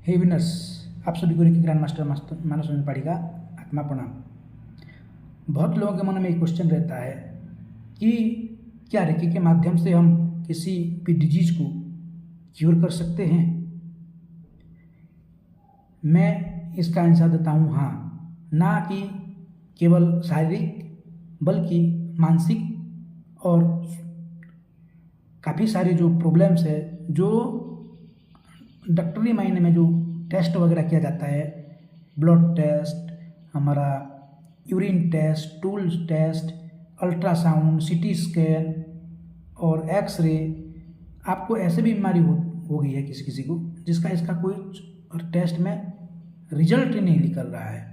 हे winners, आप सभी को रेकी ग्रैंड मास्टर मानस में पढ़ेगा आत्मा प्रणाम। बहुत लोगों के मन में एक क्वेश्चन रहता है कि क्या रेकी के माध्यम से हम किसी भी डिजीज को क्योर कर सकते हैं। मैं इसका आंसर देता हूँ हाँ। ना कि केवल शारीरिक बल्कि मानसिक और काफ़ी सारे जो प्रॉब्लम्स है, जो डॉक्टरी मायने में जो टेस्ट वगैरह किया जाता है, ब्लड टेस्ट, हमारा urine test, stool test, ultrasound, CT scan और एक्सरे, आपको ऐसे भी बीमारी हो गई है किसी किसी को जिसका इसका कोई टेस्ट में रिजल्ट ही नहीं निकल रहा है।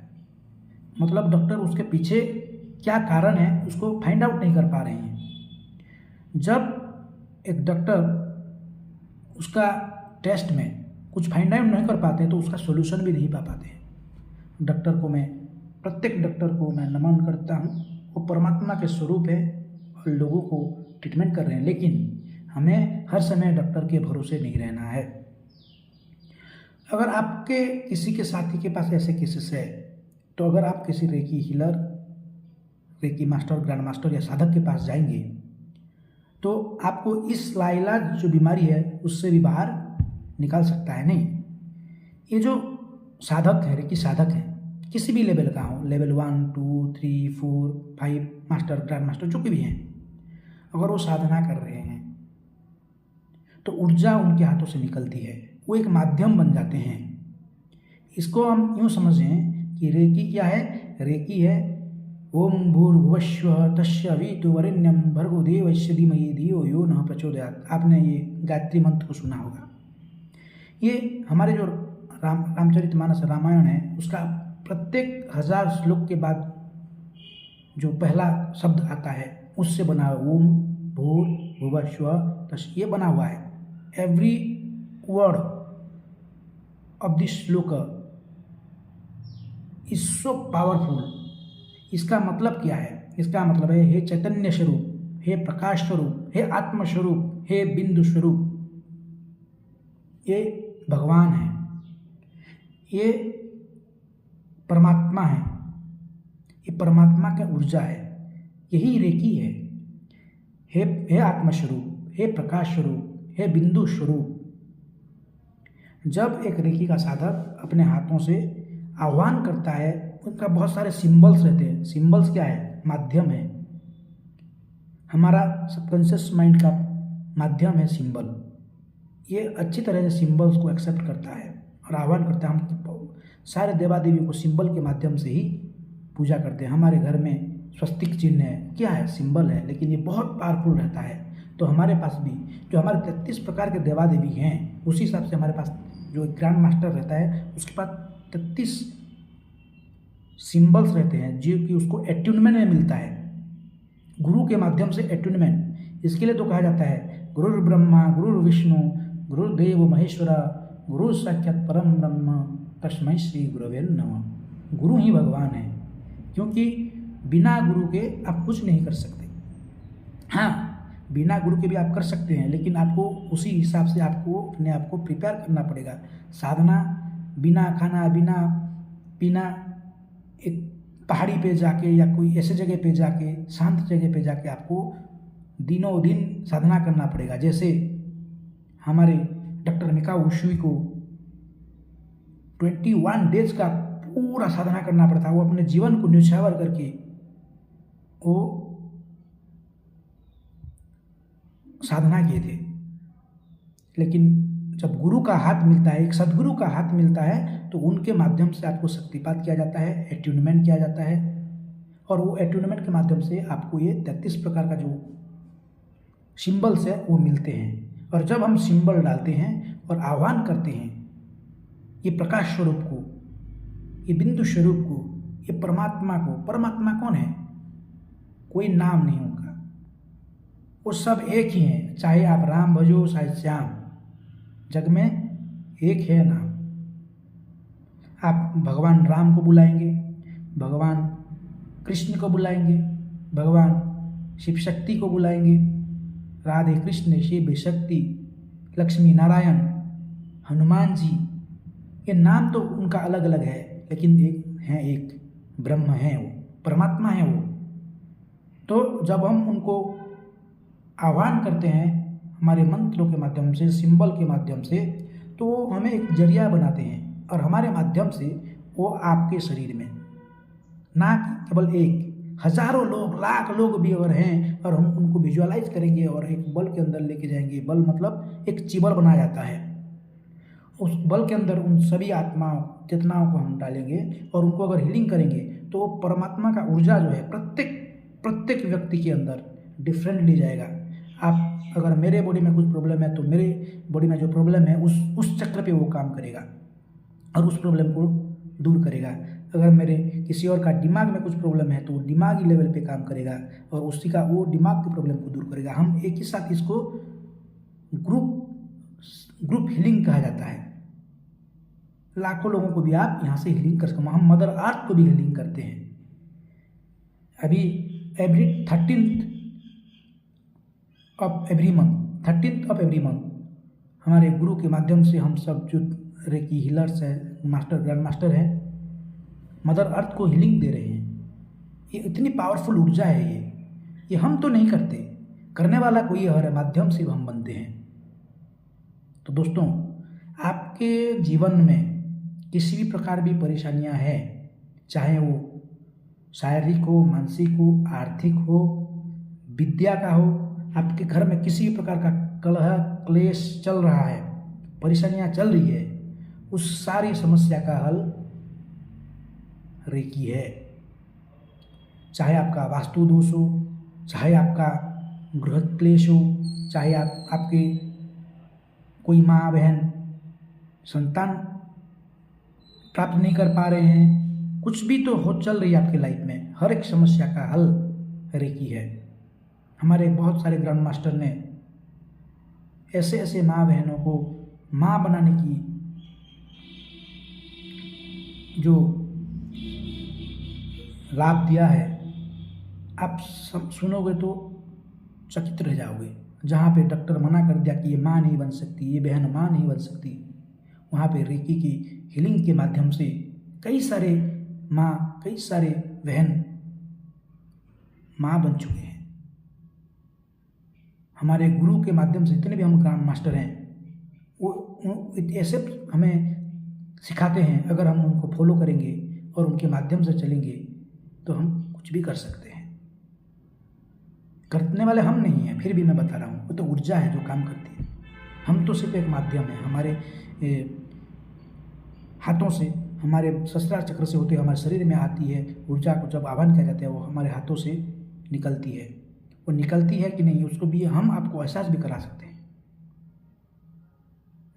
मतलब डॉक्टर उसके पीछे क्या कारण है उसको फाइंड आउट नहीं कर पा रहे हैं। जब एक डॉक्टर उसका टेस्ट में कुछ फाइंड आउट नहीं कर पाते तो उसका सोल्यूशन भी नहीं पा पाते हैं। प्रत्येक डॉक्टर को मैं नमन करता हूँ। वो परमात्मा के स्वरूप है और लोगों को ट्रीटमेंट कर रहे हैं, लेकिन हमें हर समय डॉक्टर के भरोसे नहीं रहना है। अगर आपके किसी के साथी के पास ऐसे केसेस है तो अगर आप किसी recce healer, reiki master, grand master या साधक के पास जाएंगे तो आपको इस लाइलाज जो बीमारी है उससे भी बाहर निकाल सकता है। नहीं, ये जो साधक है, रेकी साधक है, किसी भी लेवल का हो, लेवल 1, 2, 3, 4, 5 मास्टर, ग्रैंड मास्टर जो भी हैं, अगर वो साधना कर रहे हैं तो ऊर्जा उनके हाथों से निकलती है, वो एक माध्यम बन जाते हैं। इसको हम यूँ समझें कि रेकी क्या है? रेकी है ओम भूर्भुवस्वः तस्सवितुर्वरेण्यं भर्गो देवस्य धीमहि धियो यो नः प्रचोदयात्। आपने ये गायत्री मंत्र को सुना होगा। ये हमारे जो रामचरितमानस रामायण है उसका प्रत्येक 1000 श्लोक के बाद जो पहला शब्द आता है उससे बना हुआ ओम भूर्भुवस्वः तस्, ये बना हुआ है। एवरी वर्ड ऑफ दिस श्लोक इज सो पावरफुल। इसका मतलब क्या है? इसका मतलब है हे चैतन्य स्वरूप, हे प्रकाश स्वरूप, हे आत्म स्वरूप, हे बिंदु स्वरूप, ये भगवान है, ये परमात्मा है, ये परमात्मा का ऊर्जा है, यही रेकी है। हे आत्मस्वरूप, हे प्रकाश स्वरूप, हे बिंदु स्वरूप। जब एक रेकी का साधक अपने हाथों से आह्वान करता है, उनका बहुत सारे सिंबल्स रहते हैं। सिंबल्स क्या है? माध्यम है। हमारा सबकॉन्शियस माइंड का माध्यम है सिंबल। ये अच्छी तरह से सिंबल्स को एक्सेप्ट करता है और आह्वान करता है। हम सारे देवा देवियों को सिंबल के माध्यम से ही पूजा करते हैं। हमारे घर में स्वस्तिक चिन्ह है, क्या है? सिंबल है, लेकिन ये बहुत पावरफुल रहता है। तो हमारे पास भी जो हमारे 33 प्रकार के देवा देवी हैं, उसी हिसाब से हमारे पास जो ग्रैंड मास्टर रहता है उसके पास 33 सिंबल्स रहते हैं जो कि उसको एट्यूनमेंट में मिलता है, गुरु के माध्यम से एट्यूनमेंट। इसके लिए तो कहा जाता है गुरुर् ब्रह्मा गुरुर्विष्णु गुरुर्देव महेश्वरा गुरु साक्षात परम ब्रह्म तस्मै श्री गुरवे नमः। गुरु ही भगवान है, क्योंकि बिना गुरु के आप कुछ नहीं कर सकते। हाँ, बिना गुरु के भी आप कर सकते हैं, लेकिन आपको उसी हिसाब से आपको अपने आप को प्रिपेयर करना पड़ेगा। साधना बिना खाना बिना पीना एक पहाड़ी पे जाके या कोई ऐसे जगह पे जाके, शांत जगह पे जाके आपको दिनों दिन साधना करना पड़ेगा। जैसे हमारे डॉक्टर मिकाओ उशुई को 21 डेज का पूरा साधना करना पड़ता है। वो अपने जीवन को न्यौछावर करके वो साधना किए थे। लेकिन जब गुरु का हाथ मिलता है, एक सदगुरु का हाथ मिलता है, तो उनके माध्यम से आपको शक्तिपात किया जाता है, एट्यूनमेंट किया जाता है, और वो एट्यूनमेंट के माध्यम से आपको ये 33 प्रकार का जो सिंबल्स है वो मिलते हैं। और जब हम सिंबल डालते हैं और आह्वान करते हैं ये प्रकाश स्वरूप को, ये बिंदु स्वरूप को, ये परमात्मा को, परमात्मा कौन है? कोई नाम नहीं उनका, वो सब एक ही हैं। चाहे आप राम भजो चाहे श्याम, जग में एक है नाम। आप भगवान राम को बुलाएंगे, भगवान कृष्ण को बुलाएंगे, भगवान शिव शक्ति को बुलाएंगे, राधे कृष्ण शिव शक्ति लक्ष्मी नारायण हनुमान जी, ये नाम तो उनका अलग अलग है, लेकिन एक ब्रह्म है, वो परमात्मा है वो। तो जब हम उनको आह्वान करते हैं हमारे मंत्रों के माध्यम से, सिंबल के माध्यम से, तो वो हमें एक जरिया बनाते हैं और हमारे माध्यम से वो आपके शरीर में, ना कि केवल एक, हजारों लोग, लाख लोग भी अगर हैं और हम उनको विजुअलाइज करेंगे और एक बल के अंदर लेके जाएंगे, बल मतलब एक चिबल बनाया जाता है, उस बल के अंदर उन सभी आत्माओं, चेतनाओं को हम डालेंगे और उनको अगर हीलिंग करेंगे तो वो परमात्मा का ऊर्जा जो है प्रत्येक व्यक्ति के अंदर डिफरेंटली जाएगा। आप अगर मेरे बॉडी में कुछ प्रॉब्लम है तो मेरे बॉडी में जो प्रॉब्लम है उस चक्र पे वो काम करेगा और उस प्रॉब्लम को दूर करेगा। अगर मेरे किसी और का दिमाग में कुछ प्रॉब्लम है तो वो दिमागी लेवल पे काम करेगा और उसी का वो दिमाग की प्रॉब्लम को दूर करेगा। हम एक ही साथ इसको ग्रुप हीलिंग कहा जाता है। लाखों लोगों को भी आप यहाँ से हीलिंग कर सकते हैं। हम मदर अर्थ को भी हीलिंग करते हैं। अभी every 13th of every month हमारे गुरु के माध्यम से हम सब जो रेकी हीलर्स है, ग्रैंड मास्टर है, मदर अर्थ को हीलिंग दे रहे हैं। ये इतनी पावरफुल ऊर्जा है ये हम तो नहीं करते, करने वाला कोई और माध्यम से हम बनते हैं। तो दोस्तों, आपके जीवन में किसी भी प्रकार की परेशानियां हैं, चाहे वो शारीरिक हो, मानसिक हो, आर्थिक हो, विद्या का हो, आपके घर में किसी भी प्रकार का कलह क्लेश चल रहा है, परेशानियां चल रही है, उस सारी समस्या का हल रेकी है। चाहे आपका वास्तु दोष हो, चाहे आपका गृह क्लेश हो, चाहे आपके कोई माँ बहन संतान प्राप्त नहीं कर पा रहे हैं, कुछ भी तो हो चल रही है आपकी लाइफ में, हर एक समस्या का हल रेकी है। हमारे बहुत सारे ग्रैंड मास्टर ने ऐसे माँ बहनों को माँ बनाने की जो लाभ दिया है, आप सुनोगे तो चकित रह जाओगे। जहाँ पे डॉक्टर मना कर दिया कि ये माँ नहीं बन सकती, ये बहन माँ नहीं बन सकती, वहाँ पे रेकी की हीलिंग के माध्यम से कई सारे माँ, कई सारे बहन माँ बन चुके हैं। हमारे गुरु के माध्यम से जितने भी हम ग्रैंड मास्टर हैं वो ऐसे हमें सिखाते हैं, अगर हम उनको फॉलो करेंगे और उनके माध्यम से चलेंगे तो हम कुछ भी कर सकते हैं। करने वाले हम नहीं हैं, फिर भी मैं बता रहा हूँ, वो तो ऊर्जा है जो काम करती है। हम तो सिर्फ एक माध्यम है। हमारे हाथों से, हमारे सहस्त्रार चक्र से होते हमारे शरीर में आती है ऊर्जा को, जब आह्वान किया जाता है वो हमारे हाथों से निकलती है। वो निकलती है कि नहीं, उसको भी हम आपको एहसास भी करा सकते हैं।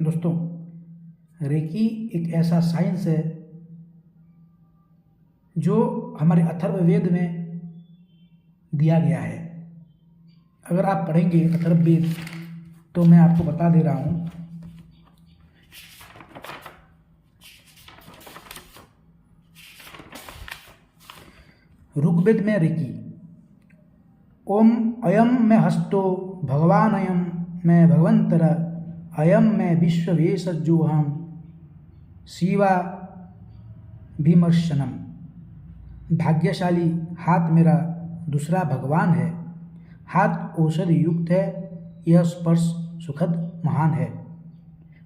दोस्तों, रेकी एक ऐसा साइंस है जो हमारे अथर्ववेद में दिया गया है। अगर आप पढ़ेंगे अथर्ववेद तो मैं आपको बता दे रहा हूँ, ऋग्वेद में रेकी, ओम अयम में हस्तो भगवान अयम में भगवंतर अयम में विश्ववेशजोहम शिवा विमर्शनम। भाग्यशाली हाथ मेरा दूसरा भगवान है, हाथ औषधि युक्त है, यह स्पर्श सुखद महान है।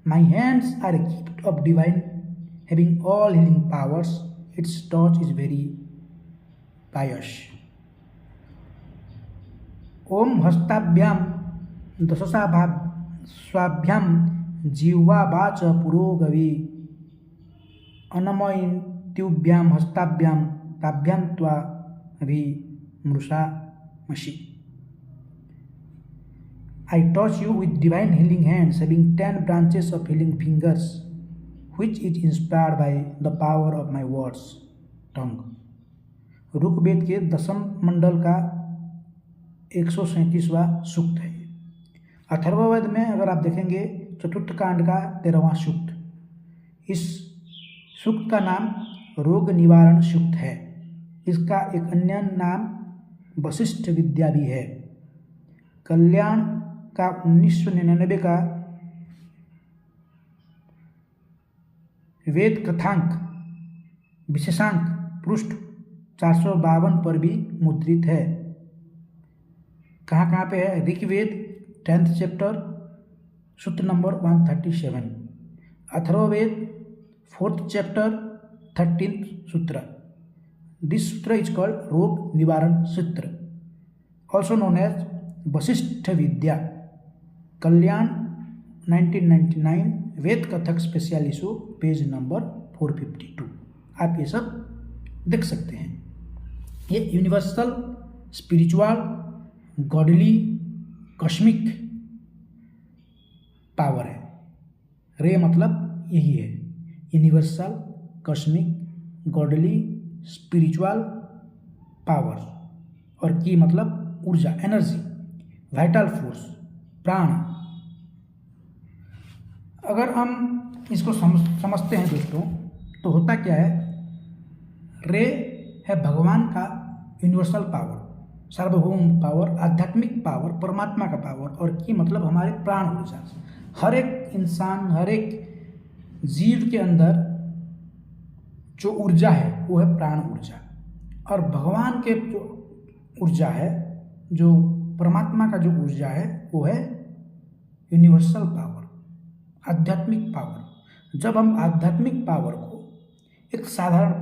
My hands are a gift of divine having all healing powers, it's touch is very pious. ओम हस्ताभ्याम दशसा स्वाभ्याम जीवा वाच पुरोगवी अनमयित्युभ्याम हस्ताभ्याम ताभ्याम त्वा अभि मृषा मशी। I touch you with divine healing hands having 10 branches of healing fingers, which is inspired by the power of my words tongue। Rigveda के 10वें मंडल का 137वां सूक्त है। अथर्ववेद में अगर आप देखेंगे चतुर्थ कांड का 13वां सूक्त, इस सूक्त का नाम रोग निवारण सूक्त है। इसका एक अन्य नाम वशिष्ठ विद्या भी है। कल्याण का 1999 का वेद कथांक विशेषांक पृष्ठ 452 पर भी मुद्रित है। कहाँ पे है? ऋग्वेद 10th चैप्टर सूत्र number 137, Atharvaveda 4th chapter 13th सूत्र। दिस सूत्र इज कॉल्ड रोग निवारण सूत्र, ऑल्सो नोन एज वशिष्ठ विद्या, कल्याण 1999, वेद कथक स्पेशल इशू, पेज नंबर 452। आप ये सब देख सकते हैं। ये universal spiritual godly cosmic power है। रे मतलब यही है, universal cosmic godly spiritual power, और की मतलब ऊर्जा, एनर्जी, वाइटल फोर्स, प्राण। अगर हम इसको समझते हैं दोस्तों, तो होता क्या है? रे है भगवान का यूनिवर्सल पावर, सार्वभौम पावर, आध्यात्मिक पावर, परमात्मा का पावर, और की मतलब हमारे प्राण ऊर्जा। हर एक इंसान, हर एक जीव के अंदर जो ऊर्जा है वो है प्राण ऊर्जा, और भगवान के जो ऊर्जा है, जो परमात्मा का जो ऊर्जा है, वो है यूनिवर्सल पावर, आध्यात्मिक पावर। जब हम आध्यात्मिक पावर को एक साधारण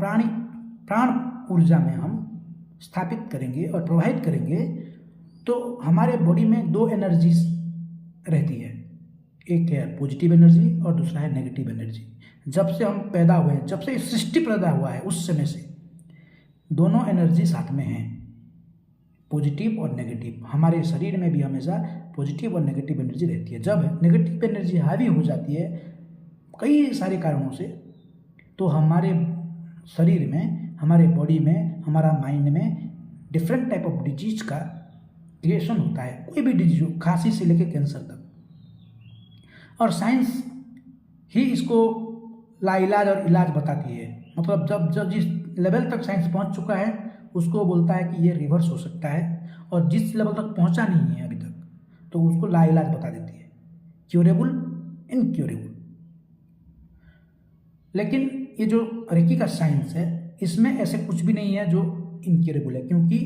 प्राण ऊर्जा में हम स्थापित करेंगे और प्रवाहित करेंगे, तो हमारे बॉडी में दो एनर्जीज रहती है, एक है पॉजिटिव एनर्जी और दूसरा है नेगेटिव एनर्जी। जब से हम पैदा हुए हैं, जब से सृष्टि पैदा हुआ है, उस समय से दोनों एनर्जी साथ में हैं, पॉजिटिव और नेगेटिव। हमारे शरीर में भी हमेशा पॉजिटिव और नेगेटिव एनर्जी रहती है। जब नेगेटिव एनर्जी हावी हो जाती है कई सारे कारणों से, तो हमारे शरीर में, हमारे बॉडी में, हमारा माइंड में डिफरेंट टाइप ऑफ डिजीज का क्रिएशन होता है। कोई भी डिजीज हो, खांसी से लेकर कैंसर तक, और साइंस ही इसको लाइलाज और इलाज बताती है। मतलब जब जिस लेवल तक साइंस पहुंच चुका है, उसको बोलता है कि ये रिवर्स हो सकता है, और जिस लेवल तक पहुंचा नहीं है अभी तक, तो उसको लाइलाज बता देती है, क्यूरेबल, इनक्यूरेबल। लेकिन ये जो रेकी का साइंस है, इसमें ऐसे कुछ भी नहीं है जो इनक्यूरेबल है, क्योंकि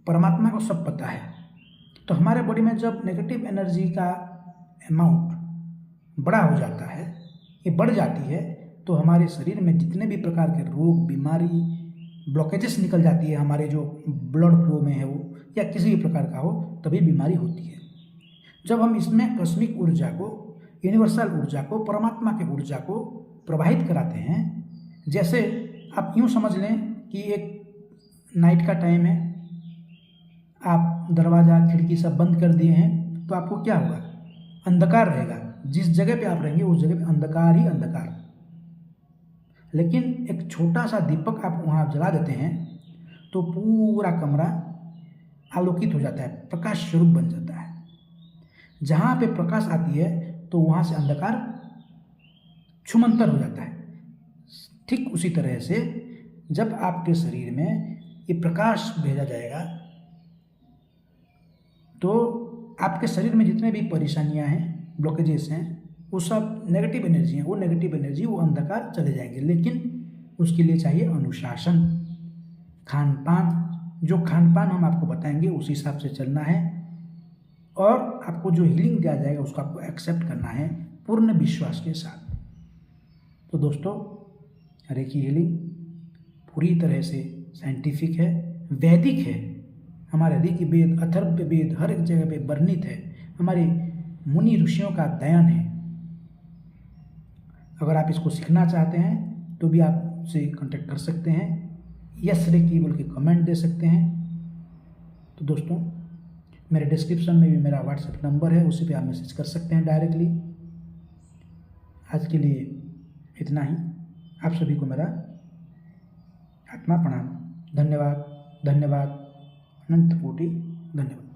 परमात्मा को सब पता है। तो हमारे बॉडी में जब नेगेटिव एनर्जी का अमाउंट बड़ा हो जाता है, ये बढ़ जाती है, तो हमारे शरीर में जितने भी प्रकार के रोग, बीमारी, ब्लॉकेजेस निकल जाती है, हमारे जो ब्लड फ्लो में है वो, या किसी भी प्रकार का हो, तभी बीमारी होती है। जब हम इसमें कॉस्मिक ऊर्जा को, यूनिवर्सल ऊर्जा को, परमात्मा की ऊर्जा को प्रवाहित कराते हैं, जैसे आप यूँ समझ लें कि एक नाइट का टाइम है, आप दरवाज़ा खिड़की सब बंद कर दिए हैं, तो आपको क्या होगा? अंधकार रहेगा। जिस जगह पे आप रहेंगे उस जगह पे अंधकार ही अंधकार। लेकिन एक छोटा सा दीपक आप वहाँ जला देते हैं, तो पूरा कमरा आलोकित हो जाता है, प्रकाश स्वरूप बन जाता है। जहाँ पे प्रकाश आती है तो वहाँ से अंधकार छूमंतर हो जाता है। ठीक उसी तरह से जब आपके शरीर में ये प्रकाश भेजा जाएगा, तो आपके शरीर में जितने भी परेशानियां हैं, ब्लॉकेजेस हैं, वो सब नेगेटिव एनर्जी हैं। वो नेगेटिव एनर्जी, वो अंधकार चले जाएंगे। लेकिन उसके लिए चाहिए अनुशासन, खान पान। जो खान पान हम आपको बताएंगे उस हिसाब से चलना है, और आपको जो हीलिंग दिया जाएगा उसको आपको एक्सेप्ट करना है पूर्ण विश्वास के साथ। तो दोस्तों, रेकी हीलिंग पूरी तरह से साइंटिफिक है, वैदिक है। हमारे ऋग्वेद वेद, अथर्व वेद हर एक जगह पे वर्णित है। हमारे मुनि ऋषियों का अध्ययन है। अगर आप इसको सीखना चाहते हैं तो भी आप से कांटेक्ट कर सकते हैं, यस रेकी बोल के कमेंट दे सकते हैं। तो दोस्तों, मेरे डिस्क्रिप्शन में भी मेरा व्हाट्सएप नंबर है, उसी पे आप मैसेज कर सकते हैं डायरेक्टली। आज के लिए इतना ही। आप सभी को मेरा आत्मा प्रणाम। धन्यवाद, धन्यवाद, अनंत कोटि धन्यवाद।